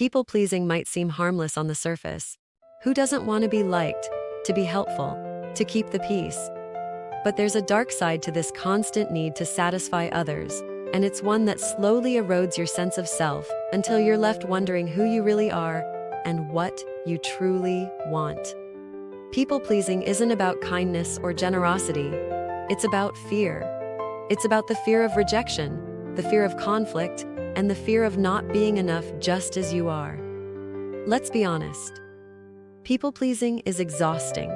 People-pleasing might seem harmless on the surface. Who doesn't want to be liked, to be helpful, to keep the peace? But there's a dark side to this constant need to satisfy others, and it's one that slowly erodes your sense of self until you're left wondering who you really are and what you truly want. People-pleasing isn't about kindness or generosity. It's about fear. It's about the fear of rejection, the fear of conflict, and the fear of not being enough just as you are. Let's be honest. People-pleasing is exhausting.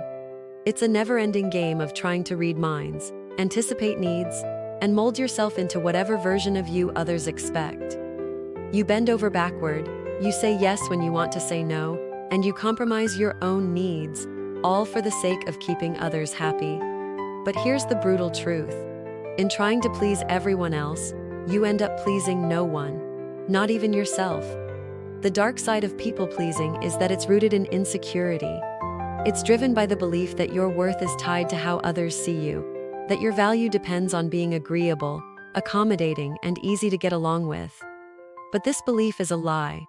It's a never-ending game of trying to read minds, anticipate needs, and mold yourself into whatever version of you others expect. You bend over backward, you say yes when you want to say no, and you compromise your own needs, all for the sake of keeping others happy. But here's the brutal truth. In trying to please everyone else, you end up pleasing no one, not even yourself. The dark side of people-pleasing is that it's rooted in insecurity. It's driven by the belief that your worth is tied to how others see you, that your value depends on being agreeable, accommodating, and easy to get along with. But this belief is a lie.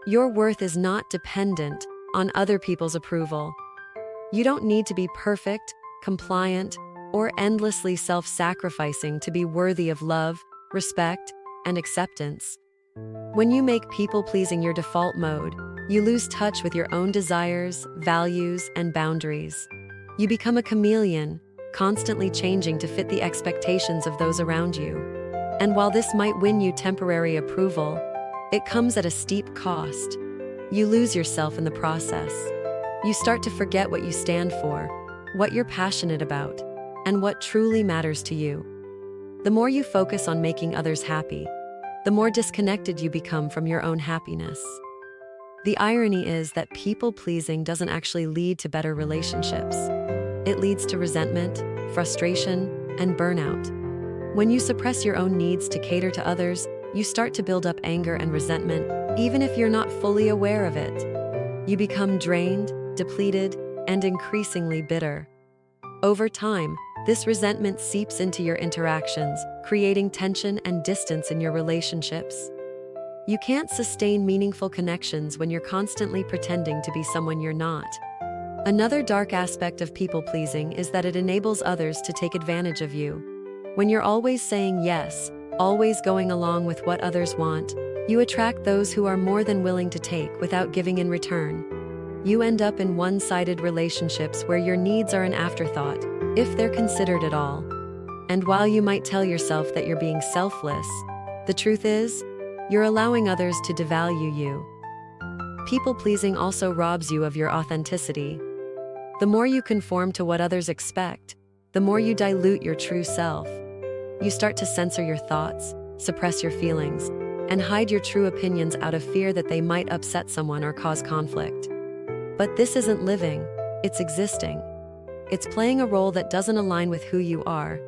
Your worth is not dependent on other people's approval. You don't need to be perfect, compliant, or endlessly self-sacrificing to be worthy of love, respect, and acceptance. When you make people-pleasing your default mode, you lose touch with your own desires, values, and boundaries. You become a chameleon, constantly changing to fit the expectations of those around you. And while this might win you temporary approval, it comes at a steep cost. You lose yourself in the process. You start to forget what you stand for, what you're passionate about, and what truly matters to you. The more you focus on making others happy, the more disconnected you become from your own happiness. The irony is that people-pleasing doesn't actually lead to better relationships. It leads to resentment, frustration, and burnout. When you suppress your own needs to cater to others, you start to build up anger and resentment, even if you're not fully aware of it. You become drained, depleted, and increasingly bitter. Over time, this resentment seeps into your interactions, creating tension and distance in your relationships. You can't sustain meaningful connections when you're constantly pretending to be someone you're not. Another dark aspect of people-pleasing is that it enables others to take advantage of you. When you're always saying yes, always going along with what others want, you attract those who are more than willing to take without giving in return. You end up in one-sided relationships where your needs are an afterthought, if they're considered at all. And while you might tell yourself that you're being selfless, the truth is, you're allowing others to devalue you. People-pleasing also robs you of your authenticity. The more you conform to what others expect, the more you dilute your true self. You start to censor your thoughts, suppress your feelings, and hide your true opinions out of fear that they might upset someone or cause conflict. But this isn't living, it's existing. It's playing a role that doesn't align with who you are,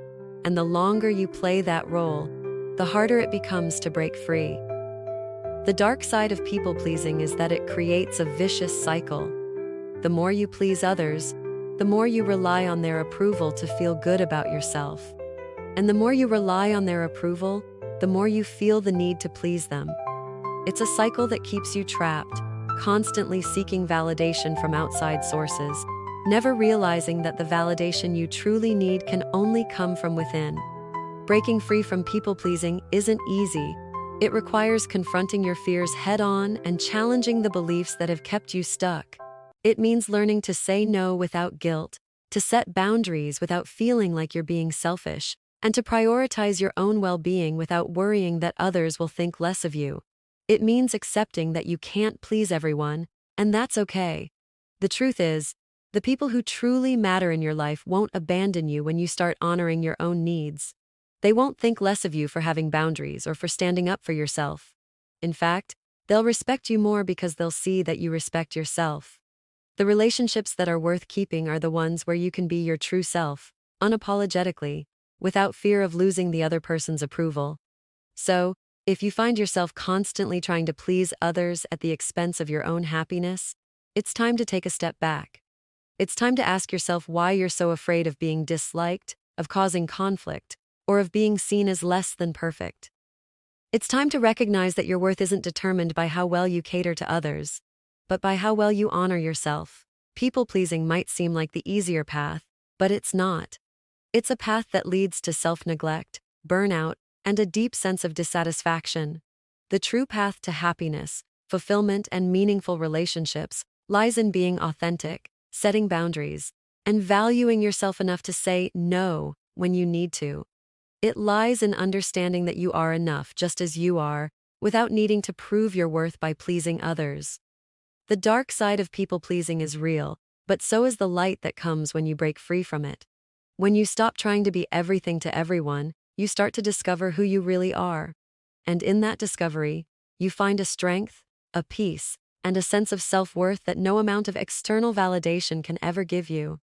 and the longer you play that role, the harder it becomes to break free. The dark side of people-pleasing is that it creates a vicious cycle. The more you please others, the more you rely on their approval to feel good about yourself. And the more you rely on their approval, the more you feel the need to please them. It's a cycle that keeps you trapped, constantly seeking validation from outside sources, never realizing that the validation you truly need can only come from within. Breaking free from people-pleasing isn't easy. It requires confronting your fears head-on and challenging the beliefs that have kept you stuck. It means learning to say no without guilt, to set boundaries without feeling like you're being selfish, and to prioritize your own well-being without worrying that others will think less of you. It means accepting that you can't please everyone, and that's okay. The truth is, the people who truly matter in your life won't abandon you when you start honoring your own needs. They won't think less of you for having boundaries or for standing up for yourself. In fact, they'll respect you more because they'll see that you respect yourself. The relationships that are worth keeping are the ones where you can be your true self, unapologetically, without fear of losing the other person's approval. So, if you find yourself constantly trying to please others at the expense of your own happiness, it's time to take a step back. It's time to ask yourself why you're so afraid of being disliked, of causing conflict, or of being seen as less than perfect. It's time to recognize that your worth isn't determined by how well you cater to others, but by how well you honor yourself. People-pleasing might seem like the easier path, but it's not. It's a path that leads to self-neglect, burnout, and a deep sense of dissatisfaction. The true path to happiness, fulfillment, and meaningful relationships lies in being authentic, setting boundaries, and valuing yourself enough to say no when you need to. It lies in understanding that you are enough just as you are, without needing to prove your worth by pleasing others. The dark side of people-pleasing is real, but so is the light that comes when you break free from it. When you stop trying to be everything to everyone, you start to discover who you really are. And in that discovery, you find a strength, a peace, and a sense of self-worth that no amount of external validation can ever give you.